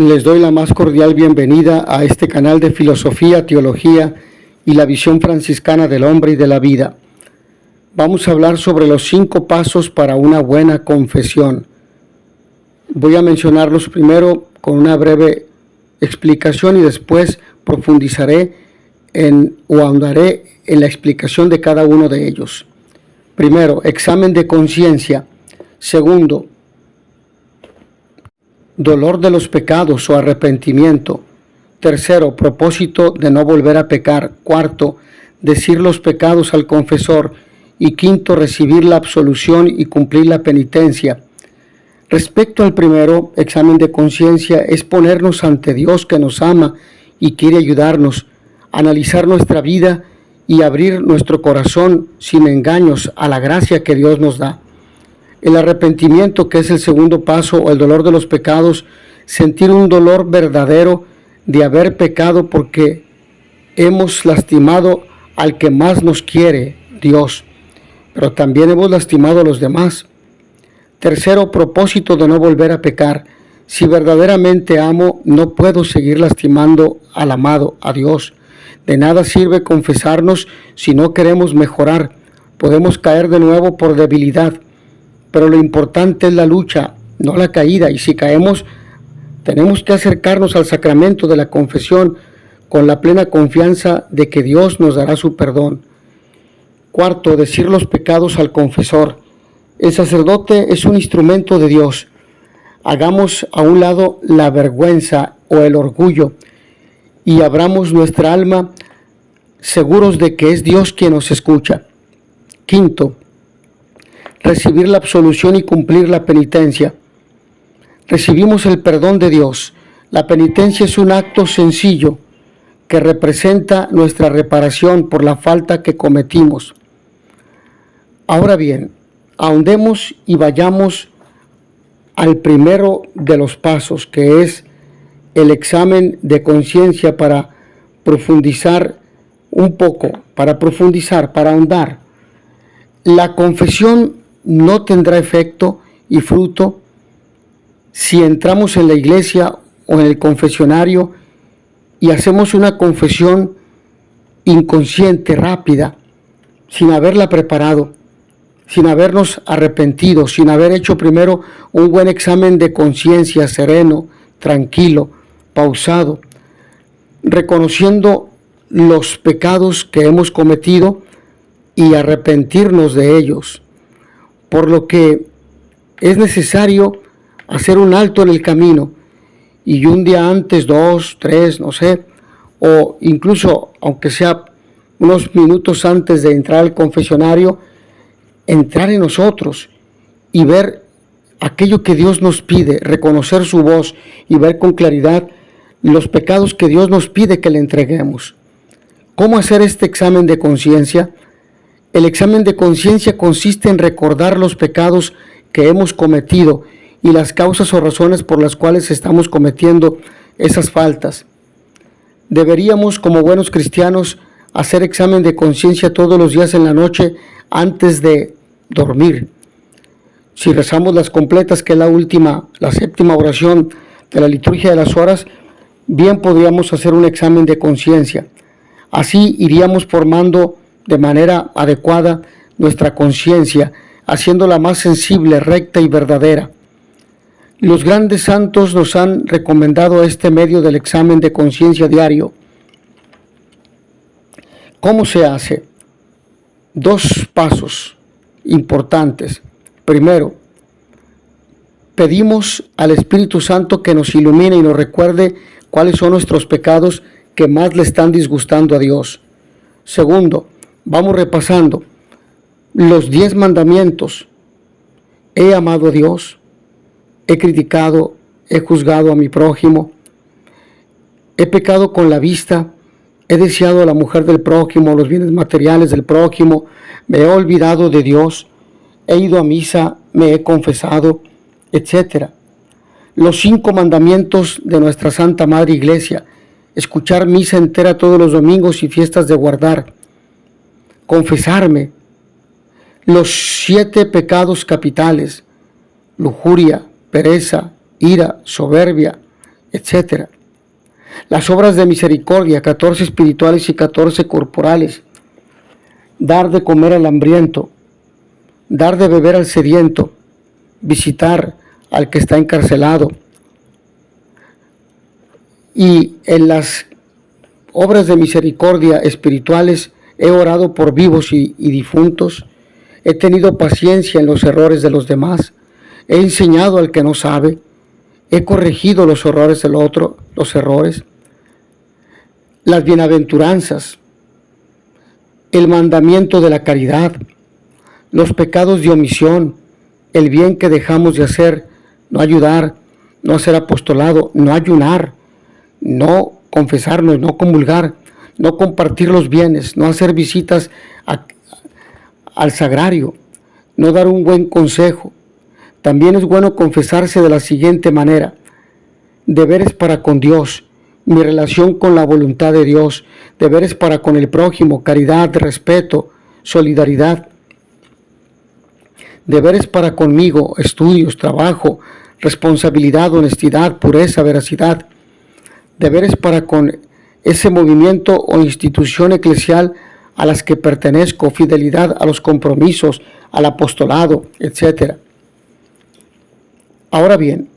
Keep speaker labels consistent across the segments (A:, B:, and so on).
A: Les doy la más cordial bienvenida a este canal de filosofía, teología y la visión franciscana del hombre y de la vida. Vamos a hablar sobre los 5 pasos para una buena confesión. Voy a mencionarlos primero con una breve explicación y después profundizaré o ahondaré en la explicación de cada uno de ellos. Primero, examen de conciencia. Segundo, dolor de los pecados o arrepentimiento. Tercero, propósito de no volver a pecar. Cuarto, decir los pecados al confesor. Y quinto, recibir la absolución y cumplir la penitencia. Respecto al primero, examen de conciencia, es ponernos ante Dios que nos ama y quiere ayudarnos, analizar nuestra vida y abrir nuestro corazón sin engaños a la gracia que Dios nos da. El arrepentimiento, que es el segundo paso, o el dolor de los pecados, sentir un dolor verdadero de haber pecado porque hemos lastimado al que más nos quiere, Dios, pero también hemos lastimado a los demás. Tercero, propósito de no volver a pecar. Si verdaderamente amo, no puedo seguir lastimando al amado, a Dios. De nada sirve confesarnos si no queremos mejorar. Podemos caer de nuevo por debilidad. Pero lo importante es la lucha, no la caída. Y si caemos, tenemos que acercarnos al sacramento de la confesión con la plena confianza de que Dios nos dará su perdón. Cuarto, decir los pecados al confesor. El sacerdote es un instrumento de Dios. Hagamos a un lado la vergüenza o el orgullo y abramos nuestra alma seguros de que es Dios quien nos escucha. Quinto, recibir la absolución y cumplir la penitencia. Recibimos el perdón de Dios. La penitencia es un acto sencillo que representa nuestra reparación por la falta que cometimos. Ahora bien, ahondemos y vayamos al primero de los pasos, que es el examen de conciencia, para profundizar un poco, para ahondar. La confesión no tendrá efecto y fruto si entramos en la iglesia o en el confesionario y hacemos una confesión inconsciente, rápida, sin haberla preparado, sin habernos arrepentido, sin haber hecho primero un buen examen de conciencia, sereno, tranquilo, pausado, reconociendo los pecados que hemos cometido y arrepentirnos de ellos. Por lo que es necesario hacer un alto en el camino y un día antes, 2, 3, no sé, o incluso aunque sea unos minutos antes de entrar al confesionario, entrar en nosotros y ver aquello que Dios nos pide, reconocer su voz y ver con claridad los pecados que Dios nos pide que le entreguemos. ¿Cómo hacer este examen de conciencia? El examen de conciencia consiste en recordar los pecados que hemos cometido y las causas o razones por las cuales estamos cometiendo esas faltas. Deberíamos, como buenos cristianos, hacer examen de conciencia todos los días en la noche antes de dormir. Si rezamos las completas, que es la séptima oración de la liturgia de las horas, bien podríamos hacer un examen de conciencia. Así iríamos formando de manera adecuada nuestra conciencia, haciéndola más sensible, recta y verdadera. Los grandes santos nos han recomendado este medio del examen de conciencia diario. ¿Cómo se hace? 2 pasos importantes. Primero, pedimos al Espíritu Santo que nos ilumine y nos recuerde cuáles son nuestros pecados que más le están disgustando a Dios. Segundo, vamos repasando los 10 mandamientos. He amado a Dios, he criticado, he juzgado a mi prójimo, he pecado con la vista, he deseado a la mujer del prójimo, los bienes materiales del prójimo, me he olvidado de Dios, he ido a misa, me he confesado, etc. Los 5 mandamientos de nuestra Santa Madre Iglesia: escuchar misa entera todos los domingos y fiestas de guardar, confesarme. Los 7 pecados capitales: lujuria, pereza, ira, soberbia, etc. Las obras de misericordia, 14 espirituales y 14 corporales. Dar de comer al hambriento, dar de beber al sediento, visitar al que está encarcelado. Y en las obras de misericordia espirituales he orado por vivos y difuntos, he tenido paciencia en los errores de los demás, he enseñado al que no sabe, he corregido los errores del otro, los errores. Las bienaventuranzas, el mandamiento de la caridad, los pecados de omisión, el bien que dejamos de hacer, no ayudar, no hacer apostolado, no ayunar, no confesarnos, no comulgar, no compartir los bienes, no hacer visitas al sagrario, no dar un buen consejo. También es bueno confesarse de la siguiente manera: deberes para con Dios, mi relación con la voluntad de Dios, deberes para con el prójimo, caridad, respeto, solidaridad. Deberes para conmigo, estudios, trabajo, responsabilidad, honestidad, pureza, veracidad. Deberes para con ese movimiento o institución eclesial a las que pertenezco, fidelidad a los compromisos, al apostolado, etc. Ahora bien,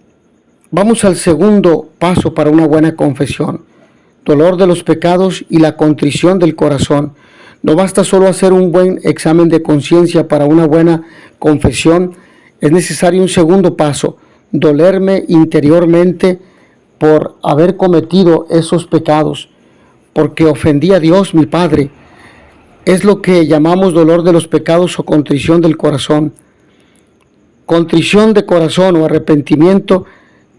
A: vamos al segundo paso para una buena confesión: dolor de los pecados y la contrición del corazón. No basta solo hacer un buen examen de conciencia para una buena confesión, es necesario un segundo paso: dolerme interiormente por haber cometido esos pecados, porque ofendí a Dios mi Padre. Es lo que llamamos dolor de los pecados o contrición del corazón. Contrición de corazón o arrepentimiento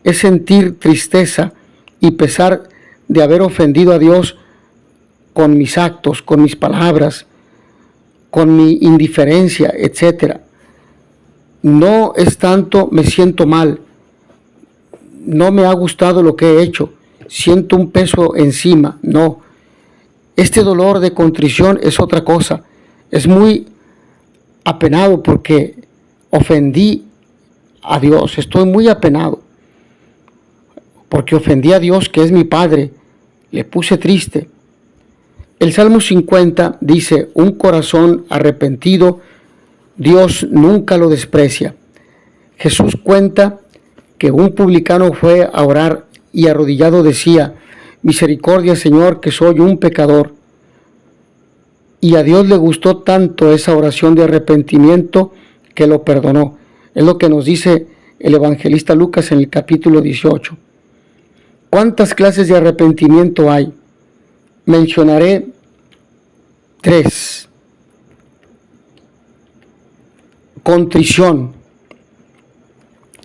A: es sentir tristeza y pesar de haber ofendido a Dios con mis actos, con mis palabras, con mi indiferencia, etc. No es tanto me siento mal, no me ha gustado lo que he hecho, siento un peso encima, no. Este dolor de contrición es otra cosa. Es muy apenado porque ofendí a Dios, estoy muy apenado porque ofendí a Dios, que es mi Padre, le puse triste. El Salmo 50 dice: un corazón arrepentido, Dios nunca lo desprecia. Jesús cuenta que un publicano fue a orar y arrodillado decía: misericordia, Señor, que soy un pecador. Y a Dios le gustó tanto esa oración de arrepentimiento que lo perdonó. Es lo que nos dice el evangelista Lucas en el capítulo 18. ¿Cuántas clases de arrepentimiento hay? Mencionaré 3. Contrición.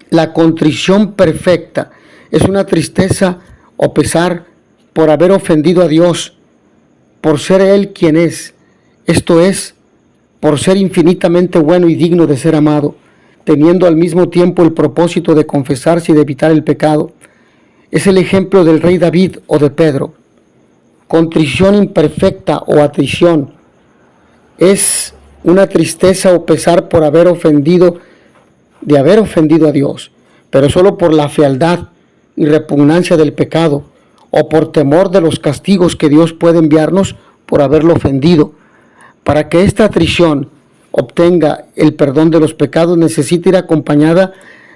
A: La contrición perfecta es una tristeza o pesar por haber ofendido a Dios, por ser Él quien es, esto es, por ser infinitamente bueno y digno de ser amado, teniendo al mismo tiempo el propósito de confesarse y de evitar el pecado. Es el ejemplo del rey David o de Pedro. Contrición imperfecta o atrición es una tristeza o pesar por haber ofendido a Dios, pero solo por la fealdad y repugnancia del pecado, o por temor de los castigos que Dios puede enviarnos por haberlo ofendido. Para que esta atrición obtenga el perdón de los pecados, necesita ir acompañada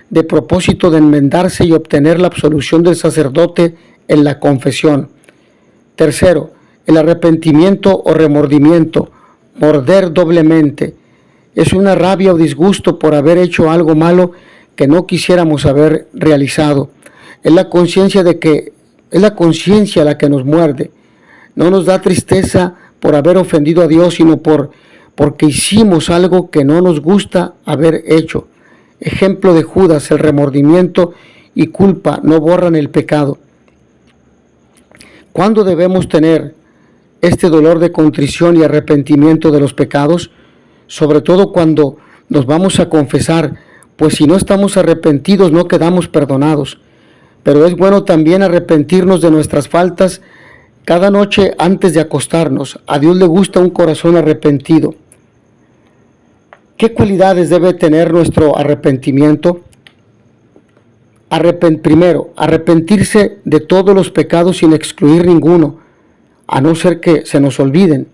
A: de propósito de enmendarse y obtener la absolución del sacerdote en la confesión. Tercero, el arrepentimiento o remordimiento, morder doblemente, es una rabia o disgusto por haber hecho algo malo que no quisiéramos haber realizado. Es la conciencia la que nos muerde. No nos da tristeza por haber ofendido a Dios, sino porque hicimos algo que no nos gusta haber hecho. Ejemplo de Judas: el remordimiento y culpa no borran el pecado. ¿Cuándo debemos tener este dolor de contrición y arrepentimiento de los pecados? Sobre todo cuando nos vamos a confesar, pues si no estamos arrepentidos no quedamos perdonados. Pero es bueno también arrepentirnos de nuestras faltas cada noche antes de acostarnos. A Dios le gusta un corazón arrepentido. ¿Qué cualidades debe tener nuestro arrepentimiento? Primero, arrepentirse de todos los pecados sin excluir ninguno, a no ser que se nos olviden.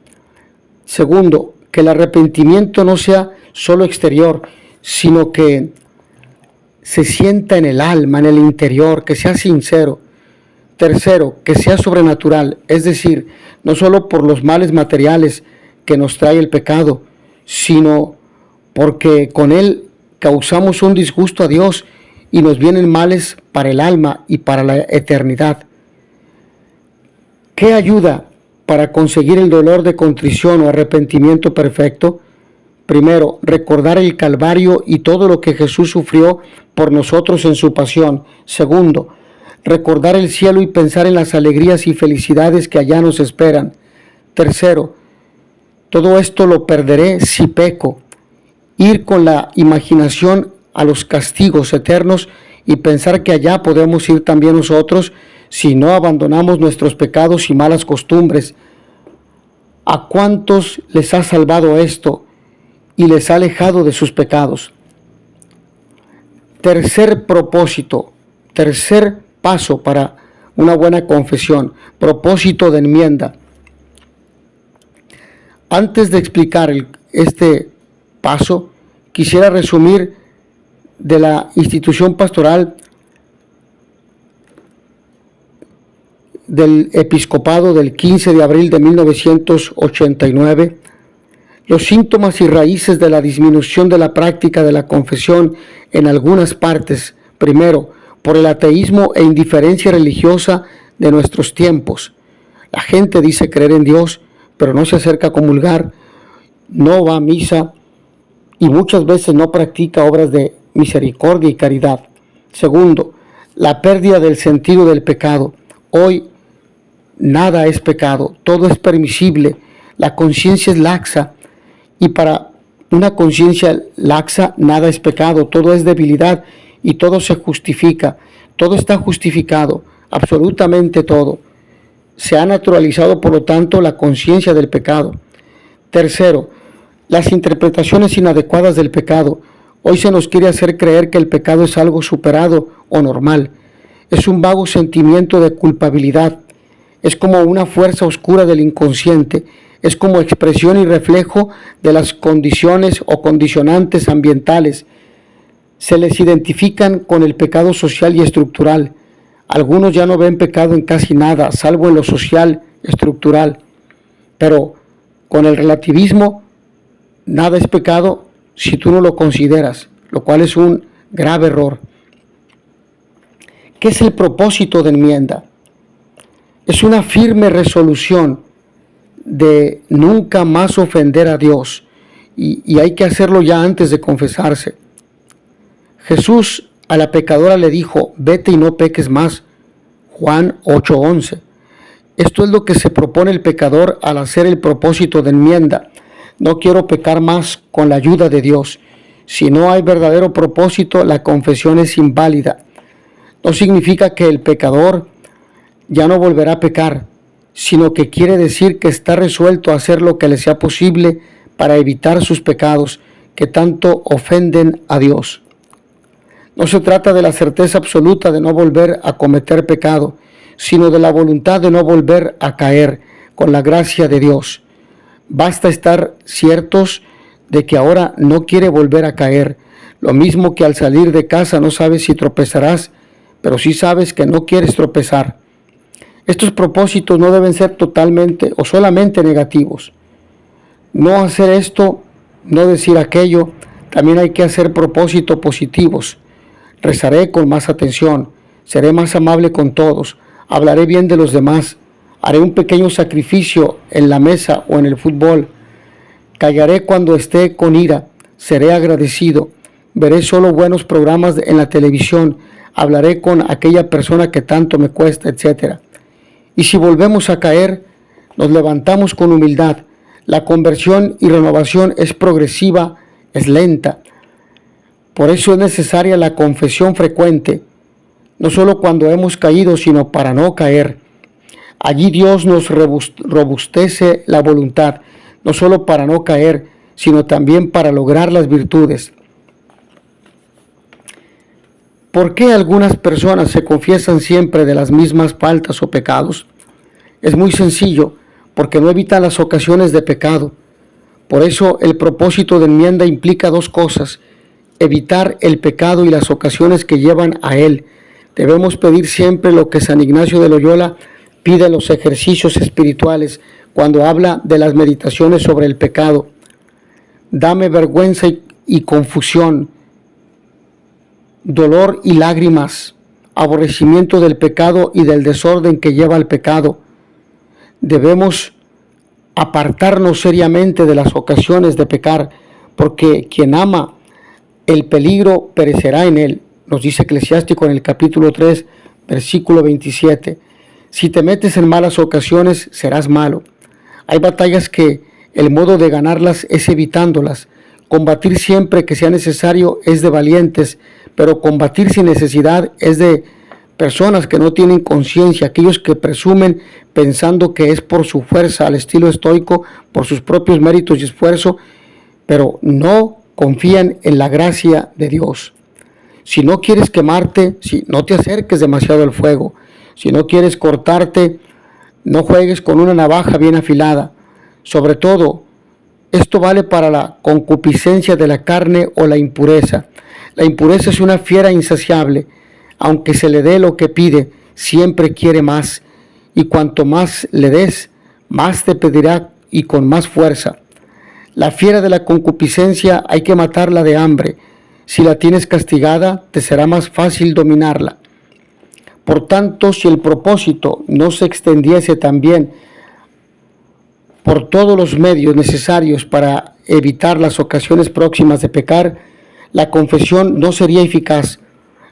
A: Segundo, que el arrepentimiento no sea solo exterior, sino que se sienta en el alma, en el interior, que sea sincero. Tercero, que sea sobrenatural, es decir, no solo por los males materiales que nos trae el pecado, sino porque con él causamos un disgusto a Dios y nos vienen males para el alma y para la eternidad. ¿Qué ayuda para conseguir el dolor de contrición o arrepentimiento perfecto? Primero, recordar el Calvario y todo lo que Jesús sufrió por nosotros en su pasión. Segundo, recordar el cielo y pensar en las alegrías y felicidades que allá nos esperan. Tercero, todo esto lo perderé si peco. Ir con la imaginación a los castigos eternos y pensar que allá podemos ir también nosotros si no abandonamos nuestros pecados y malas costumbres. ¿A cuántos les ha salvado esto y les ha alejado de sus pecados? Tercer propósito, tercer paso para una buena confesión, propósito de enmienda. Antes de explicar este paso, quisiera resumir de la institución pastoral del episcopado del 15 de abril de 1989, los síntomas y raíces de la disminución de la práctica de la confesión en algunas partes. Primero, por el ateísmo e indiferencia religiosa de nuestros tiempos. La gente dice creer en Dios, pero no se acerca a comulgar, no va a misa y muchas veces no practica obras de misericordia y caridad. Segundo, la pérdida del sentido del pecado. Hoy nada es pecado, todo es permisible, la conciencia es laxa y para una conciencia laxa nada es pecado, todo es debilidad y todo se justifica, todo está justificado, absolutamente todo. Se ha naturalizado, por lo tanto, la conciencia del pecado. Tercero, las interpretaciones inadecuadas del pecado. Hoy se nos quiere hacer creer que el pecado es algo superado o normal. Es un vago sentimiento de culpabilidad. Es como una fuerza oscura del inconsciente. Es como expresión y reflejo de las condiciones o condicionantes ambientales. Se les identifican con el pecado social y estructural. Algunos ya no ven pecado en casi nada, salvo en lo social, estructural. Pero con el relativismo, nada es pecado si tú no lo consideras, lo cual es un grave error. ¿Qué es el propósito de enmienda? Es una firme resolución de nunca más ofender a Dios y hay que hacerlo ya antes de confesarse. Jesús a la pecadora le dijo, vete y no peques más, Juan 8:11. Esto es lo que se propone el pecador al hacer el propósito de enmienda. No quiero pecar más con la ayuda de Dios. Si no hay verdadero propósito, la confesión es inválida. No significa que el pecador ya no volverá a pecar, sino que quiere decir que está resuelto a hacer lo que le sea posible para evitar sus pecados que tanto ofenden a Dios. No se trata de la certeza absoluta de no volver a cometer pecado, sino de la voluntad de no volver a caer con la gracia de Dios. Basta estar ciertos de que ahora no quiere volver a caer. Lo mismo que al salir de casa no sabes si tropezarás, pero sí sabes que no quieres tropezar. Estos propósitos no deben ser totalmente o solamente negativos. No hacer esto, no decir aquello, también hay que hacer propósitos positivos. Rezaré con más atención, seré más amable con todos, hablaré bien de los demás, haré un pequeño sacrificio en la mesa o en el fútbol, callaré cuando esté con ira, seré agradecido, veré solo buenos programas en la televisión, hablaré con aquella persona que tanto me cuesta, etc. Y si volvemos a caer, nos levantamos con humildad. La conversión y renovación es progresiva, es lenta. Por eso es necesaria la confesión frecuente, no solo cuando hemos caído, sino para no caer. Allí Dios nos robustece la voluntad, no solo para no caer, sino también para lograr las virtudes. ¿Por qué algunas personas se confiesan siempre de las mismas faltas o pecados? Es muy sencillo, porque no evitan las ocasiones de pecado. Por eso el propósito de enmienda implica dos cosas: evitar el pecado y las ocasiones que llevan a él. Debemos pedir siempre lo que San Ignacio de Loyola pide en los ejercicios espirituales cuando habla de las meditaciones sobre el pecado. Dame vergüenza y confusión, dolor y lágrimas, aborrecimiento del pecado y del desorden que lleva al pecado. Debemos apartarnos seriamente de las ocasiones de pecar, porque quien ama el peligro perecerá en él, nos dice Eclesiástico en el capítulo 3, versículo 27. Si te metes en malas ocasiones, serás malo. Hay batallas que el modo de ganarlas es evitándolas. Combatir siempre que sea necesario es de valientes, pero combatir sin necesidad es de personas que no tienen conciencia, aquellos que presumen pensando que es por su fuerza al estilo estoico, por sus propios méritos y esfuerzo, pero no confían en la gracia de Dios. Si no quieres quemarte, no te acerques demasiado al fuego. Si no quieres cortarte, no juegues con una navaja bien afilada. Sobre todo, esto vale para la concupiscencia de la carne o la impureza. La impureza es una fiera insaciable. Aunque se le dé lo que pide, siempre quiere más. Y cuanto más le des, más te pedirá y con más fuerza. La fiera de la concupiscencia hay que matarla de hambre. Si la tienes castigada, te será más fácil dominarla. Por tanto, si el propósito no se extendiese también por todos los medios necesarios para evitar las ocasiones próximas de pecar, la confesión no sería eficaz,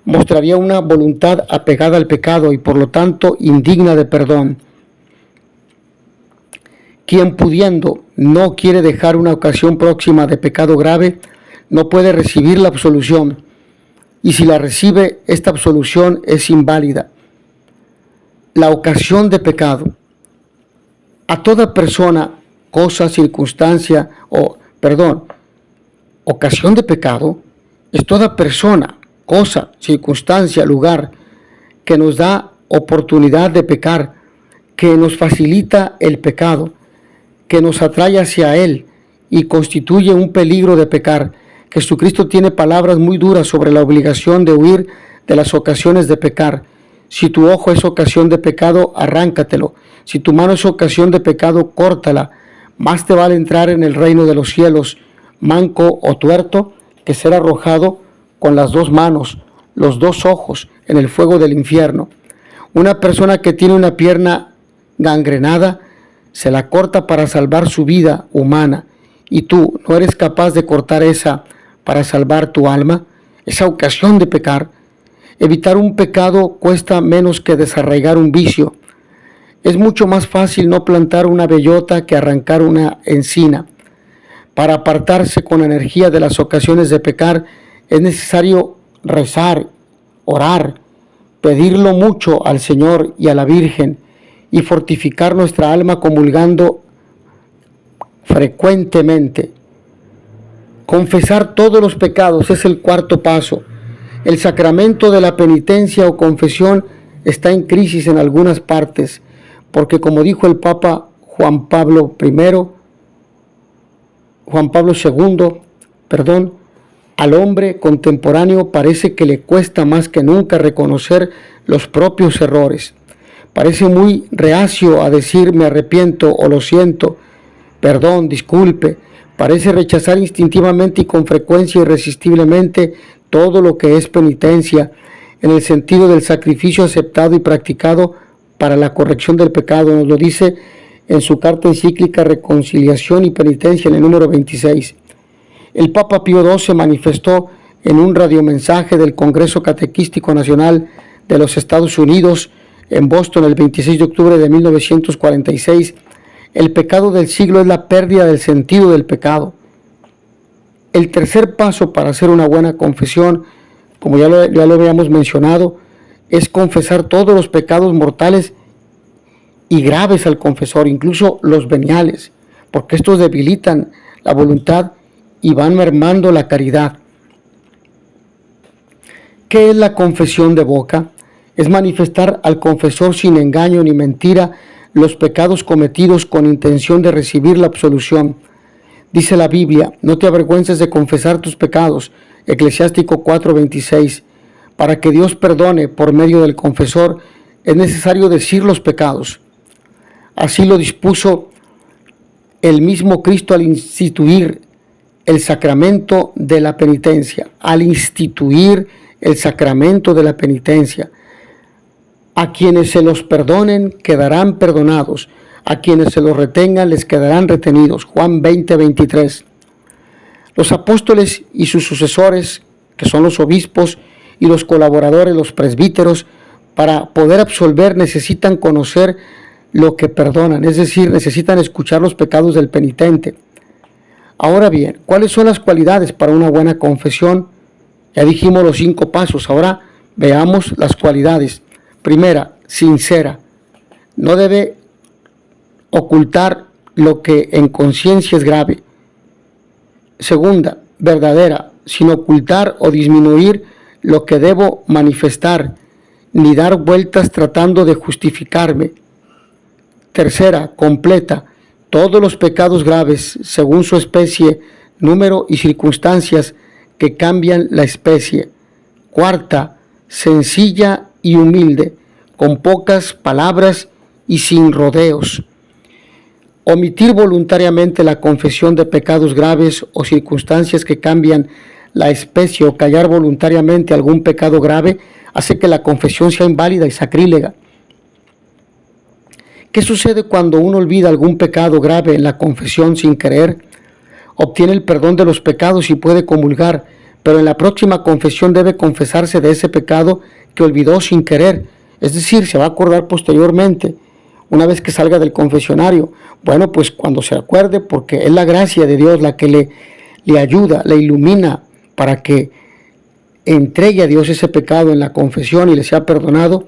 A: mostraría una voluntad apegada al pecado y por lo tanto indigna de perdón. Quien pudiendo no quiere dejar una ocasión próxima de pecado grave, no puede recibir la absolución, y si la recibe, esta absolución es inválida. La ocasión de pecado. A toda persona, cosa, circunstancia, ocasión de pecado es toda persona, cosa, circunstancia, lugar que nos da oportunidad de pecar, que nos facilita el pecado, que nos atrae hacia él y constituye un peligro de pecar. Jesucristo tiene palabras muy duras sobre la obligación de huir de las ocasiones de pecar. Si tu ojo es ocasión de pecado, arráncatelo. Si tu mano es ocasión de pecado, córtala. Más te vale entrar en el reino de los cielos, manco o tuerto, que ser arrojado con las dos manos, los dos ojos, en el fuego del infierno. Una persona que tiene una pierna gangrenada, se la corta para salvar su vida humana. Y tú no eres capaz de cortar esa para salvar tu alma, esa ocasión de pecar. Evitar un pecado cuesta menos que desarraigar un vicio. Es mucho más fácil no plantar una bellota que arrancar una encina. Para apartarse con energía de las ocasiones de pecar, es necesario rezar, orar, pedirlo mucho al Señor y a la Virgen y fortificar nuestra alma comulgando frecuentemente. Confesar todos los pecados es el cuarto paso. El sacramento de la penitencia o confesión está en crisis en algunas partes, porque como dijo el Papa Juan Pablo II, al hombre contemporáneo parece que le cuesta más que nunca reconocer los propios errores. Parece muy reacio a decir me arrepiento o lo siento, perdón, disculpe. Parece rechazar instintivamente y con frecuencia irresistiblemente todo lo que es penitencia, en el sentido del sacrificio aceptado y practicado para la corrección del pecado. Nos lo dice en su carta encíclica Reconciliación y Penitencia en el número 26. El Papa Pío XII manifestó en un radiomensaje del Congreso Catequístico Nacional de los Estados Unidos en Boston el 26 de octubre de 1946, el pecado del siglo es la pérdida del sentido del pecado. El tercer paso para hacer una buena confesión, como ya lo habíamos mencionado, es confesar todos los pecados mortales y graves al confesor, incluso los veniales, porque estos debilitan la voluntad y van mermando la caridad. ¿Qué es la confesión de boca? Es manifestar al confesor sin engaño ni mentira los pecados cometidos con intención de recibir la absolución. Dice la Biblia, no te avergüences de confesar tus pecados, Eclesiástico 4:26. Para que Dios perdone por medio del confesor, es necesario decir los pecados. Así lo dispuso el mismo Cristo al instituir el sacramento de la penitencia. Al instituir el sacramento de la penitencia. A quienes se los perdonen quedarán perdonados. A quienes se los retengan les quedarán retenidos. Juan 20:23. Los apóstoles y sus sucesores, que son los obispos, y los colaboradores, los presbíteros, para poder absolver necesitan conocer lo que perdonan, es decir, necesitan escuchar los pecados del penitente. Ahora bien, ¿cuáles son las cualidades para una buena confesión? Ya dijimos los 5 pasos, ahora veamos las cualidades. Primera, sincera. No debe ocultar lo que en conciencia es grave. Segunda, verdadera, sin ocultar o disminuir lo que debo manifestar, ni dar vueltas tratando de justificarme. Tercera, completa, todos los pecados graves, según su especie, número y circunstancias que cambian la especie. Cuarta, sencilla y humilde, con pocas palabras y sin rodeos. Omitir voluntariamente la confesión de pecados graves o circunstancias que cambian la especie o callar voluntariamente algún pecado grave hace que la confesión sea inválida y sacrílega. ¿Qué sucede cuando uno olvida algún pecado grave en la confesión sin querer? Obtiene el perdón de los pecados y puede comulgar, pero en la próxima confesión debe confesarse de ese pecado que olvidó sin querer, es decir, se va a acordar posteriormente, una vez que salga del confesionario. Bueno, pues cuando se acuerde, porque es la gracia de Dios la que le ayuda, le ilumina para que entregue a Dios ese pecado en la confesión y le sea perdonado,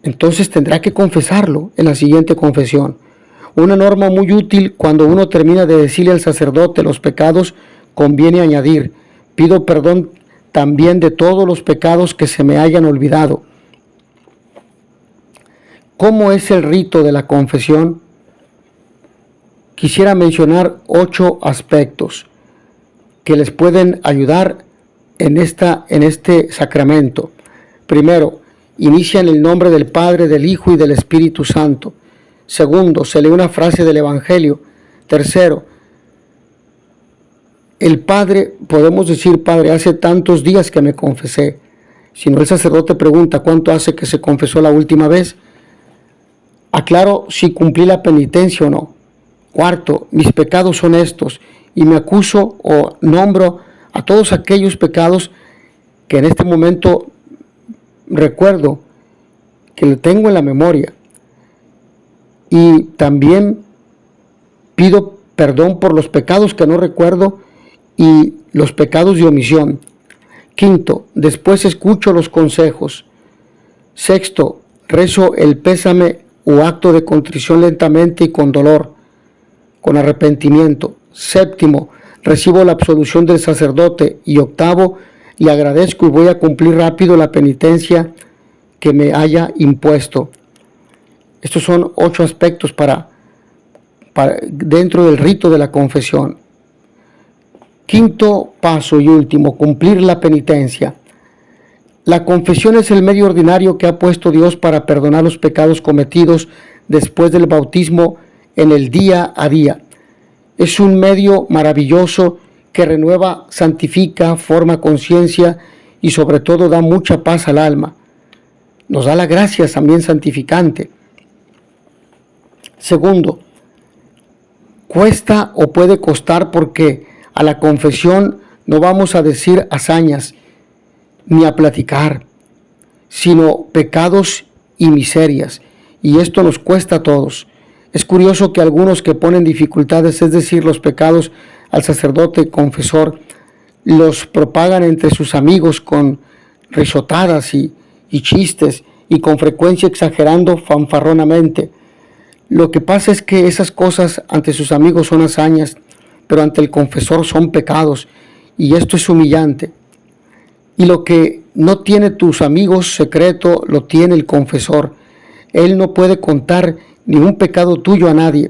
A: entonces tendrá que confesarlo en la siguiente confesión. Una norma muy útil cuando uno termina de decirle al sacerdote los pecados, conviene añadir, pido perdón también de todos los pecados que se me hayan olvidado. ¿Cómo es el rito de la confesión? Quisiera mencionar 8 aspectos que les pueden ayudar en este sacramento. Primero, inicia en el nombre del Padre, del Hijo y del Espíritu Santo. Segundo, se lee una frase del Evangelio. Tercero, el Padre, podemos decir, Padre, hace tantos días que me confesé. Si no, el sacerdote pregunta, ¿cuánto hace que se confesó la última vez? Aclaro si cumplí la penitencia o no. Cuarto, mis pecados son estos, y me acuso o nombro a todos aquellos pecados que en este momento recuerdo, que lo tengo en la memoria. Y también pido perdón por los pecados que no recuerdo y los pecados de omisión. Quinto, después escucho los consejos. Sexto, rezo el pésame o acto de contrición lentamente y con dolor, con arrepentimiento. Séptimo, recibo la absolución del sacerdote. Y octavo, le agradezco y voy a cumplir rápido la penitencia que me haya impuesto. Estos son 8 aspectos para dentro del rito de la confesión. Quinto paso y último, cumplir la penitencia. La confesión es el medio ordinario que ha puesto Dios para perdonar los pecados cometidos después del bautismo en el día a día. Es un medio maravilloso que renueva, santifica, forma conciencia y sobre todo da mucha paz al alma. Nos da la gracia también santificante. Segundo, cuesta o puede costar porque a la confesión no vamos a decir hazañas ni a platicar, sino pecados y miserias. Y esto nos cuesta a todos. Es curioso que algunos que ponen dificultades, es decir, los pecados al sacerdote confesor, los propagan entre sus amigos con risotadas y chistes y con frecuencia exagerando fanfarronamente. Lo que pasa es que esas cosas ante sus amigos son hazañas, pero ante el confesor son pecados, y esto es humillante. Y lo que no tiene tus amigos secreto, lo tiene el confesor. Él no puede contar ningún pecado tuyo a nadie.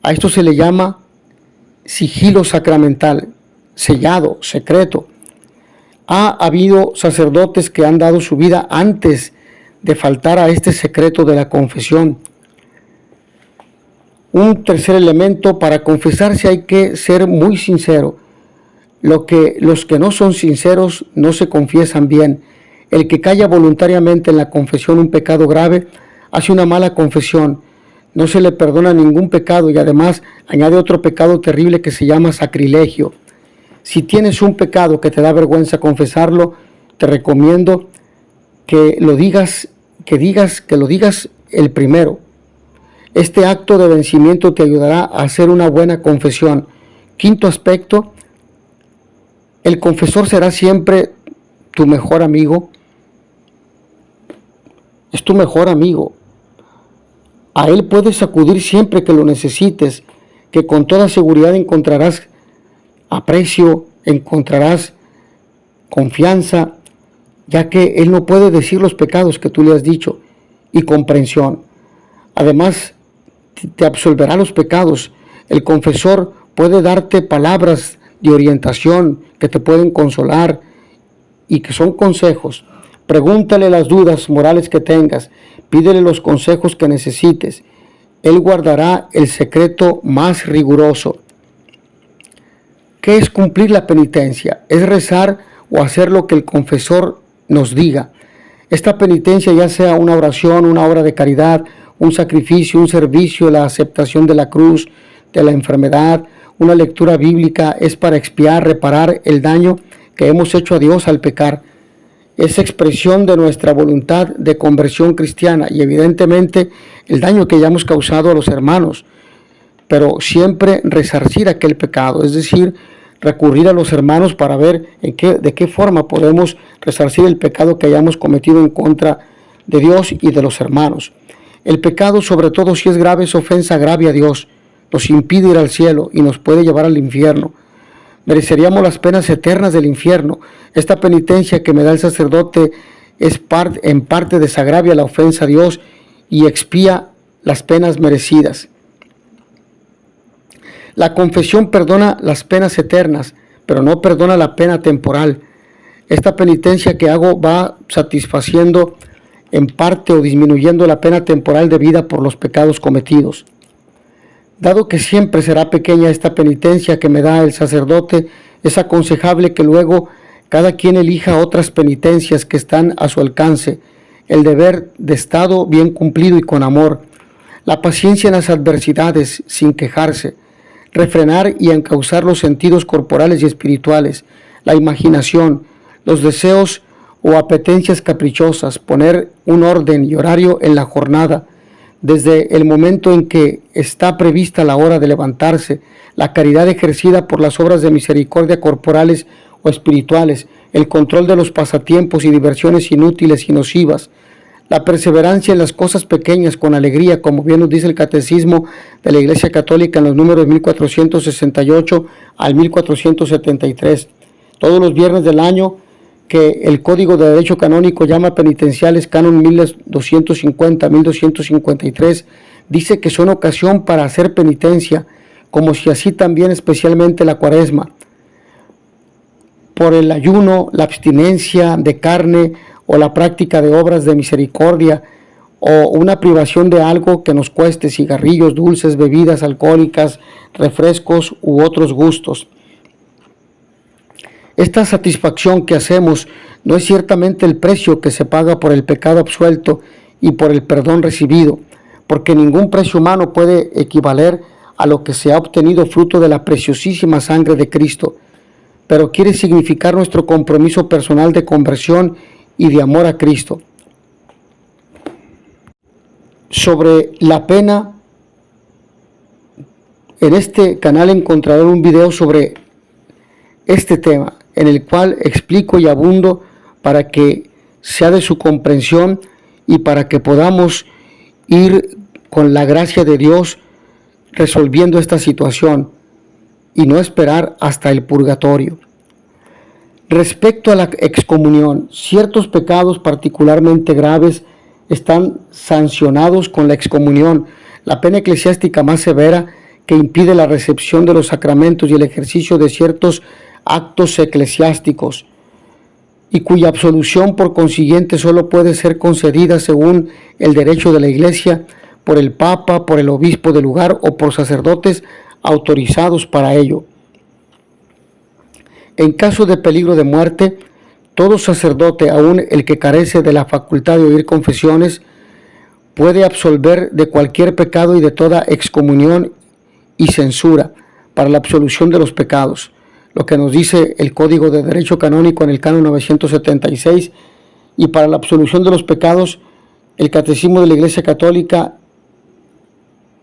A: A esto se le llama sigilo sacramental, sellado, secreto. Ha habido sacerdotes que han dado su vida antes de faltar a este secreto de la confesión. Un tercer elemento: para confesarse hay que ser muy sincero. Los que no son sinceros no se confiesan bien. El que calla voluntariamente en la confesión un pecado grave hace una mala confesión. No se le perdona ningún pecado y además añade otro pecado terrible que se llama sacrilegio. Si tienes un pecado que te da vergüenza confesarlo, te recomiendo que lo digas el primero. Este acto de vencimiento te ayudará a hacer una buena confesión. Quinto aspecto: el confesor será siempre tu mejor amigo. Es tu mejor amigo. A él puedes acudir siempre que lo necesites, que con toda seguridad encontrarás aprecio, encontrarás confianza, ya que él no puede decir los pecados que tú le has dicho, y comprensión. Además, te absolverá los pecados. El confesor puede darte palabras de orientación que te pueden consolar y que son consejos. Pregúntale las dudas morales que tengas, pídele los consejos que necesites. Él guardará el secreto más riguroso. ¿Qué es cumplir la penitencia? Es rezar o hacer lo que el confesor nos diga. Esta penitencia, ya sea una oración, una obra de caridad, un sacrificio, un servicio, la aceptación de la cruz, de la enfermedad, una lectura bíblica, es para expiar, reparar el daño que hemos hecho a Dios al pecar. Es expresión de nuestra voluntad de conversión cristiana y evidentemente el daño que hayamos causado a los hermanos, pero siempre resarcir aquel pecado, es decir, recurrir a los hermanos para ver de qué forma podemos resarcir el pecado que hayamos cometido en contra de Dios y de los hermanos. El pecado, sobre todo si es grave, es ofensa grave a Dios, nos impide ir al cielo y nos puede llevar al infierno. Mereceríamos las penas eternas del infierno. Esta penitencia que me da el sacerdote en parte desagravia la ofensa a Dios y expía las penas merecidas. La confesión perdona las penas eternas, pero no perdona la pena temporal. Esta penitencia que hago va satisfaciendo en parte o disminuyendo la pena temporal debida por los pecados cometidos. Dado que siempre será pequeña esta penitencia que me da el sacerdote, es aconsejable que luego cada quien elija otras penitencias que están a su alcance, el deber de Estado bien cumplido y con amor, la paciencia en las adversidades sin quejarse, refrenar y encauzar los sentidos corporales y espirituales, la imaginación, los deseos o apetencias caprichosas, poner un orden y horario en la jornada, desde el momento en que está prevista la hora de levantarse, la caridad ejercida por las obras de misericordia corporales o espirituales, el control de los pasatiempos y diversiones inútiles y nocivas, la perseverancia en las cosas pequeñas con alegría, como bien nos dice el Catecismo de la Iglesia Católica en los números 1468 al 1473. Todos los viernes del año, que el Código de Derecho Canónico llama penitenciales, canon 1250-1253, dice que son ocasión para hacer penitencia, como si así también especialmente la Cuaresma, por el ayuno, la abstinencia de carne o la práctica de obras de misericordia, o una privación de algo que nos cueste, cigarrillos, dulces, bebidas alcohólicas, refrescos u otros gustos. Esta satisfacción que hacemos no es ciertamente el precio que se paga por el pecado absuelto y por el perdón recibido, porque ningún precio humano puede equivaler a lo que se ha obtenido fruto de la preciosísima sangre de Cristo, pero quiere significar nuestro compromiso personal de conversión y de amor a Cristo. Sobre la pena, en este canal encontrarán un video sobre este tema, en el cual explico y abundo para que sea de su comprensión y para que podamos ir con la gracia de Dios resolviendo esta situación y no esperar hasta el purgatorio. Respecto a la excomunión, ciertos pecados particularmente graves están sancionados con la excomunión, la pena eclesiástica más severa que impide la recepción de los sacramentos y el ejercicio de ciertos actos eclesiásticos, y cuya absolución por consiguiente solo puede ser concedida según el derecho de la Iglesia por el Papa, por el obispo del lugar o por sacerdotes autorizados para ello. En caso de peligro de muerte, todo sacerdote, aun el que carece de la facultad de oír confesiones, puede absolver de cualquier pecado y de toda excomunión y censura para la absolución de los pecados, lo que nos dice el Código de Derecho Canónico en el Canon 976, y para la absolución de los pecados, el Catecismo de la Iglesia Católica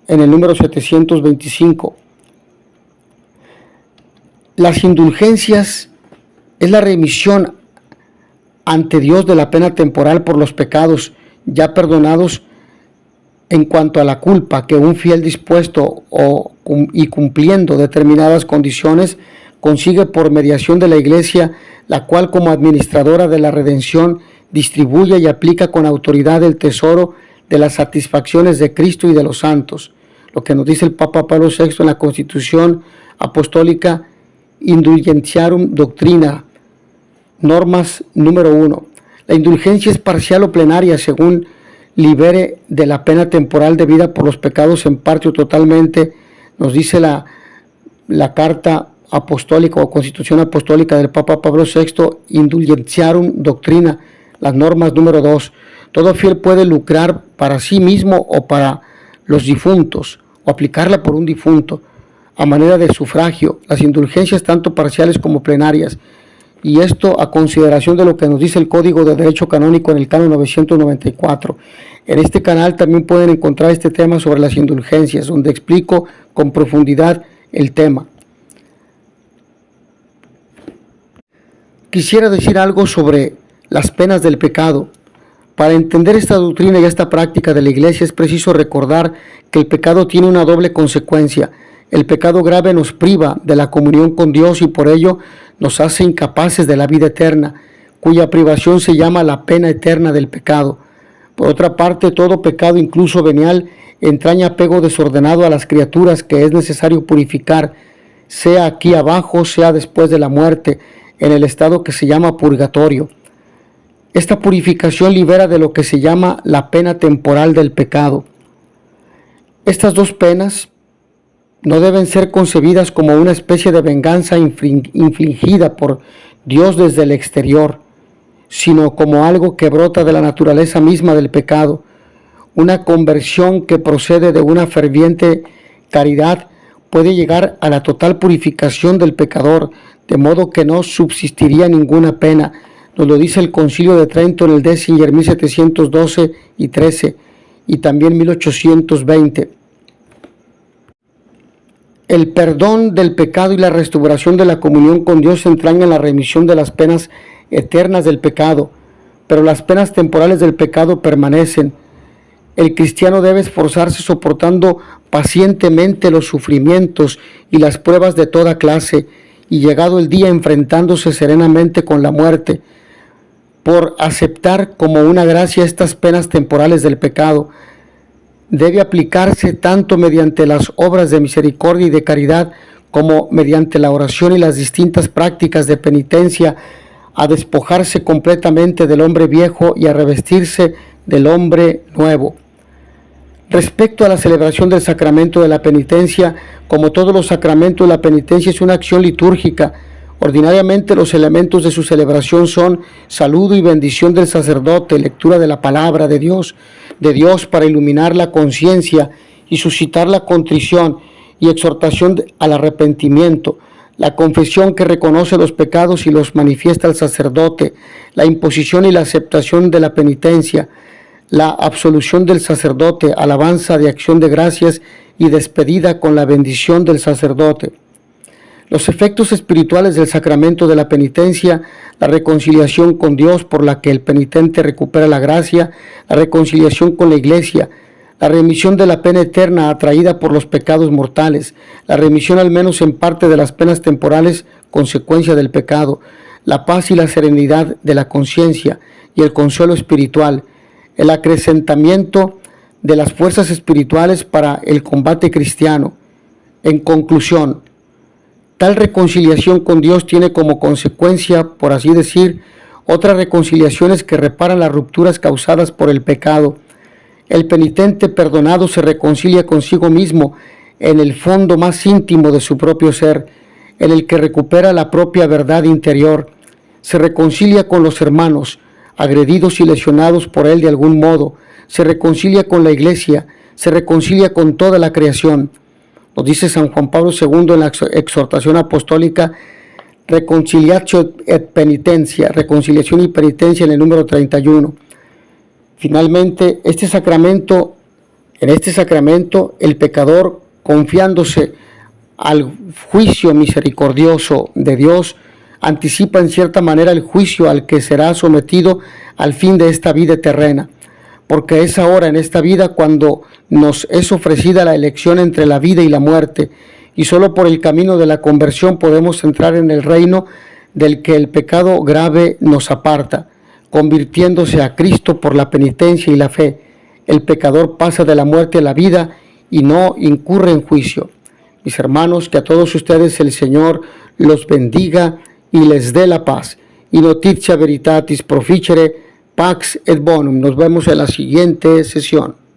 A: en el número 725. Las indulgencias es la remisión ante Dios de la pena temporal por los pecados ya perdonados en cuanto a la culpa que un fiel dispuesto y cumpliendo determinadas condiciones consigue por mediación de la Iglesia, la cual como administradora de la redención distribuye y aplica con autoridad el tesoro de las satisfacciones de Cristo y de los santos, lo que nos dice el Papa Pablo VI en la Constitución Apostólica Indulgentiarum Doctrina, normas número 1. La indulgencia es parcial o plenaria según libere de la pena temporal debida por los pecados en parte o totalmente, nos dice la carta apostólica o constitución apostólica del Papa Pablo VI, Indulgentiarum Doctrina, las normas número 2. Todo fiel puede lucrar para sí mismo o para los difuntos, o aplicarla por un difunto, a manera de sufragio, las indulgencias tanto parciales como plenarias, y esto a consideración de lo que nos dice el Código de Derecho Canónico en el Canon 994. En este canal también pueden encontrar este tema sobre las indulgencias, donde explico con profundidad el tema. Quisiera decir algo sobre las penas del pecado. Para entender esta doctrina y esta práctica de la Iglesia es preciso recordar que el pecado tiene una doble consecuencia. El pecado grave nos priva de la comunión con Dios y por ello nos hace incapaces de la vida eterna, cuya privación se llama la pena eterna del pecado. Por otra parte, todo pecado, incluso venial, entraña apego desordenado a las criaturas que es necesario purificar, sea aquí abajo, sea después de la muerte, en el estado que se llama purgatorio. Esta purificación libera de lo que se llama la pena temporal del pecado. Estas dos penas no deben ser concebidas como una especie de venganza infligida por Dios desde el exterior, sino como algo que brota de la naturaleza misma del pecado, una conversión que procede de una ferviente caridad puede llegar a la total purificación del pecador, de modo que no subsistiría ninguna pena. Nos lo dice el Concilio de Trento en el Décinger 1712 y 13 y también 1820. El perdón del pecado y la restauración de la comunión con Dios entrañan la remisión de las penas eternas del pecado, pero las penas temporales del pecado permanecen. El cristiano debe esforzarse soportando pacientemente los sufrimientos y las pruebas de toda clase, y llegado el día enfrentándose serenamente con la muerte, por aceptar como una gracia estas penas temporales del pecado. Debe aplicarse tanto mediante las obras de misericordia y de caridad como mediante la oración y las distintas prácticas de penitencia a despojarse completamente del hombre viejo y a revestirse del hombre nuevo. Respecto a la celebración del sacramento de la penitencia, como todos los sacramentos, la penitencia es una acción litúrgica. Ordinariamente los elementos de su celebración son saludo y bendición del sacerdote, lectura de la palabra de Dios para iluminar la conciencia y suscitar la contrición y exhortación al arrepentimiento, la confesión que reconoce los pecados y los manifiesta al sacerdote, la imposición y la aceptación de la penitencia, la absolución del sacerdote, alabanza de acción de gracias y despedida con la bendición del sacerdote. Los efectos espirituales del sacramento de la penitencia, la reconciliación con Dios por la que el penitente recupera la gracia, la reconciliación con la Iglesia, la remisión de la pena eterna atraída por los pecados mortales, la remisión al menos en parte de las penas temporales consecuencia del pecado, la paz y la serenidad de la conciencia y el consuelo espiritual, el acrecentamiento de las fuerzas espirituales para el combate cristiano. En conclusión, tal reconciliación con Dios tiene como consecuencia, por así decir, otras reconciliaciones que reparan las rupturas causadas por el pecado. El penitente perdonado se reconcilia consigo mismo en el fondo más íntimo de su propio ser, en el que recupera la propia verdad interior. Se reconcilia con los hermanos, agredidos y lesionados por él de algún modo. Se reconcilia con la iglesia, se reconcilia con toda la creación. Nos dice San Juan Pablo II en la exhortación apostólica Reconciliatio et Penitencia, reconciliación y penitencia, en el número 31. Finalmente, en este sacramento, el pecador, confiándose al juicio misericordioso de Dios, anticipa en cierta manera el juicio al que será sometido al fin de esta vida terrena, porque es ahora en esta vida cuando nos es ofrecida la elección entre la vida y la muerte, y solo por el camino de la conversión podemos entrar en el reino del que el pecado grave nos aparta. Convirtiéndose a Cristo por la penitencia y la fe, el pecador pasa de la muerte a la vida y no incurre en juicio. Mis hermanos, que a todos ustedes el Señor los bendiga y les dé la paz. Y notitia veritatis proficere, pax et bonum. Nos vemos en la siguiente sesión.